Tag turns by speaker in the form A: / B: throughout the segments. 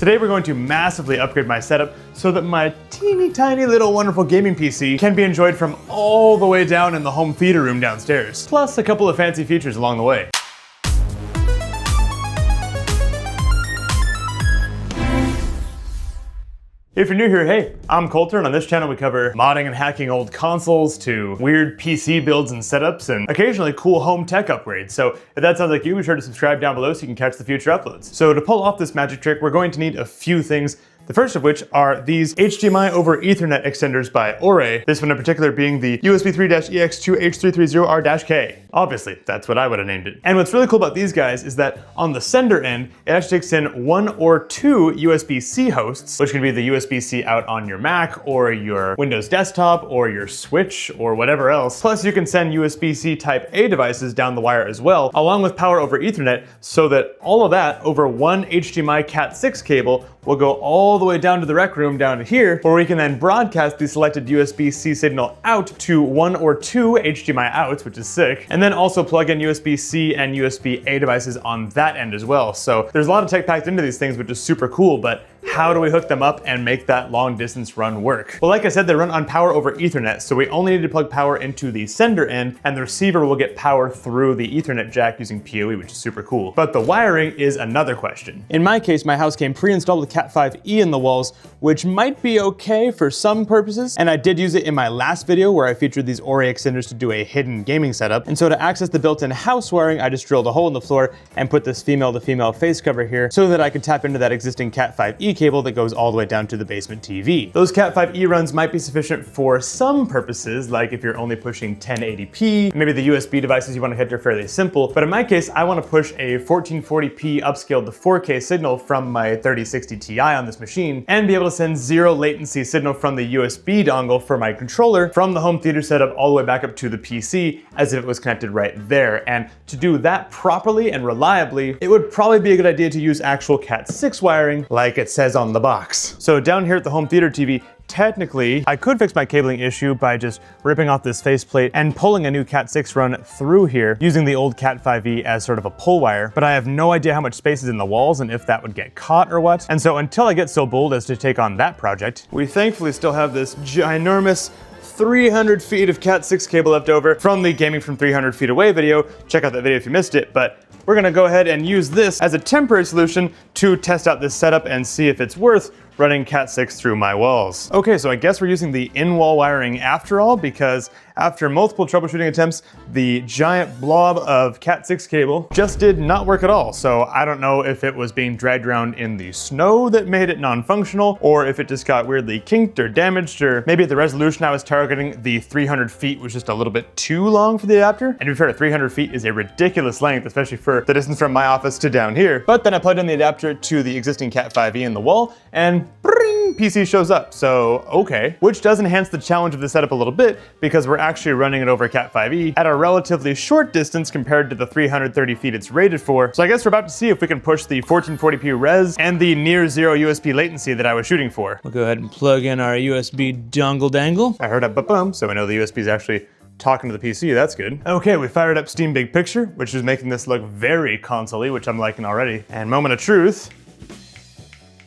A: Today we're going to massively upgrade my setup so that my teeny tiny little wonderful gaming PC can be enjoyed from all the way down in the home theater room downstairs, plus a couple of fancy features along the way. If you're new here, hey, I'm Coulter, and on this channel we cover modding and hacking old consoles to weird PC builds and setups and occasionally cool home tech upgrades. So if that sounds like you, be sure to subscribe down below so you can catch the future uploads. So to pull off this magic trick, we're going to need a few things. The first of which are these HDMI over Ethernet extenders by OREI, this one in particular being the USB 3-EX2H330R-K. Obviously, that's what I would have named it. And what's really cool about these guys is that on the sender end, it actually takes in 1 or 2 USB-C hosts, which can be the USB-C out on your Mac or your Windows desktop or your Switch or whatever else. Plus you can send USB-C Type A devices down the wire as well, along with power over Ethernet, so that all of that over one HDMI Cat6 cable will go all the way down to the rec room down here, where we can then broadcast the selected USB-C signal out to 1 or 2 HDMI outs, which is sick, and then also plug in USB-C and USB-A devices on that end as well. So there's a lot of tech packed into these things, which is super cool, but how do we hook them up and make that long distance run work? Well, like I said, they run on power over Ethernet, so we only need to plug power into the sender end, and the receiver will get power through the Ethernet jack using PoE, which is super cool. But the wiring is another question. In my case, my house came pre-installed with Cat5e in the walls, which might be okay for some purposes, and I did use it in my last video where I featured these OREI extenders to do a hidden gaming setup. And so to access the built-in house wiring, I just drilled a hole in the floor and put this female-to-female face cover here so that I could tap into that existing Cat5e cable that goes all the way down to the basement TV. Those Cat5e runs might be sufficient for some purposes, like if you're only pushing 1080p, maybe the USB devices you want to hit are fairly simple, but in my case, I want to push a 1440p upscaled to 4K signal from my 3060 Ti on this machine and be able to send zero latency signal from the USB dongle for my controller from the home theater setup all the way back up to the PC as if it was connected right there. And to do that properly and reliably, it would probably be a good idea to use actual Cat6 wiring like it says on the box. So down here at the home theater TV, technically, I could fix my cabling issue by just ripping off this faceplate and pulling a new Cat6 run through here using the old Cat5e as sort of a pull wire, but I have no idea how much space is in the walls and if that would get caught or what. And so until I get so bold as to take on that project, we thankfully still have this ginormous 300 feet of Cat6 cable left over from the Gaming from 300 Feet Away video. Check out that video if you missed it, but we're gonna go ahead and use this as a temporary solution to test out this setup and see if it's worth running Cat6 through my walls. Okay, so I guess we're using the in-wall wiring after all, because after multiple troubleshooting attempts, the giant blob of Cat6 cable just did not work at all. So I don't know if it was being dragged around in the snow that made it non-functional, or if it just got weirdly kinked or damaged, or maybe the resolution I was targeting, the 300 feet was just a little bit too long for the adapter. And to be fair, 300 feet is a ridiculous length, especially for the distance from my office to down here. But then I plugged in the adapter to the existing Cat5e in the wall, and bring, PC shows up. So okay, which does enhance the challenge of the setup a little bit, because we're actually running it over Cat5e at a relatively short distance compared to the 330 feet it's rated for. So I guess we're about to see if we can push the 1440p res and the near zero USB latency that I was shooting for. We'll go ahead and plug in our USB dongle dangle. I heard a ba-bum, so we know the USB is actually talking to the PC, that's good. Okay, we fired up Steam Big Picture, which is making this look very console-y, which I'm liking already. And moment of truth.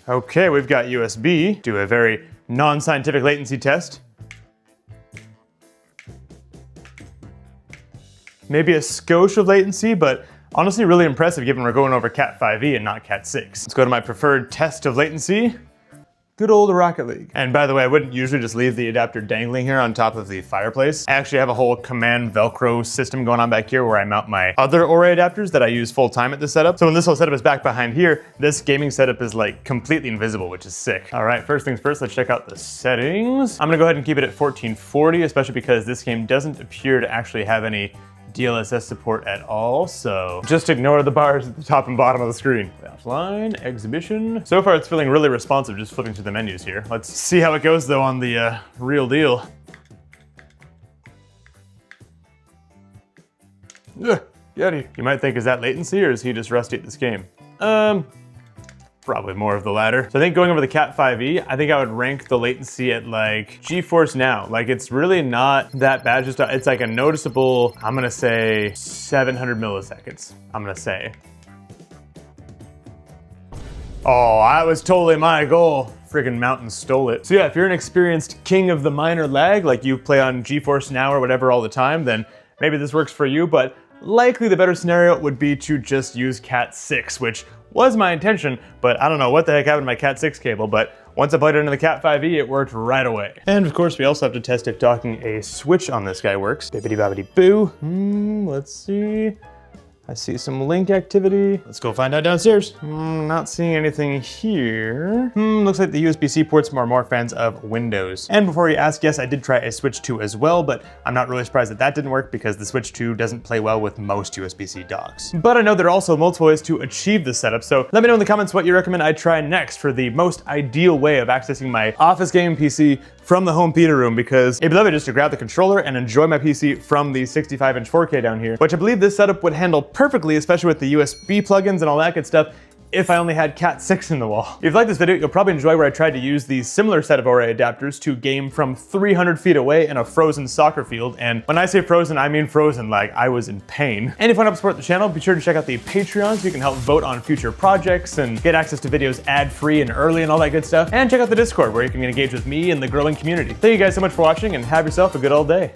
A: Okay, we've got USB. Do a very non-scientific latency test. Maybe a skosh of latency, but honestly really impressive given we're going over Cat5e and not Cat6. Let's go to my preferred test of latency. Good old Rocket League. And by the way, I wouldn't usually just leave the adapter dangling here on top of the fireplace. I actually have a whole command Velcro system going on back here where I mount my other OREI adapters that I use full time at this setup. So when this whole setup is back behind here, this gaming setup is like completely invisible, which is sick. All right, first things first, let's check out the settings. I'm gonna go ahead and keep it at 1440, especially because this game doesn't appear to actually have any DLSS support at all, so just ignore the bars at the top and bottom of the screen. Offline, exhibition. So far it's feeling really responsive just flipping through the menus here. Let's see how it goes though on the real deal. Ugh, Yeti. You might think, is that latency or is he just rusty at this game? Probably more of the latter. So I think going over the Cat5e, I think I would rank the latency at like GeForce Now. Like it's really not that bad. Just it's like a noticeable, I'm gonna say 700 milliseconds, I'm gonna say. Oh, that was totally my goal. Friggin' Mountain stole it. So yeah, if you're an experienced king of the minor lag, like you play on GeForce Now or whatever all the time, then maybe this works for you, but likely the better scenario would be to just use Cat 6, which was my intention, but I don't know what the heck happened to my Cat 6 cable, but once I plugged it into the Cat 5e, it worked right away. And of course, we also have to test if docking a switch on this guy works. Bibbidi bobbidi boo. Let's see. I see some link activity. Let's go find out downstairs. Not seeing anything here. Looks like the USB-C ports are more fans of Windows. And before you ask, yes, I did try a Switch 2 as well, but I'm not really surprised that that didn't work because the Switch 2 doesn't play well with most USB-C docks. But I know there are also multiple ways to achieve this setup, so let me know in the comments what you recommend I try next for the most ideal way of accessing my office gaming PC from the home theater room, because it'd be lovely just to grab the controller and enjoy my PC from the 65-inch 4K down here, which I believe this setup would handle perfectly, especially with the USB plugins and all that good stuff, if I only had Cat 6 in the wall. If you like this video, you'll probably enjoy where I tried to use the similar set of OREI adapters to game from 300 feet away in a frozen soccer field. And when I say frozen, I mean frozen, like I was in pain. And if you want to help support the channel, be sure to check out the Patreon so you can help vote on future projects and get access to videos ad-free and early and all that good stuff. And check out the Discord where you can engage with me and the growing community. Thank you guys so much for watching and have yourself a good old day.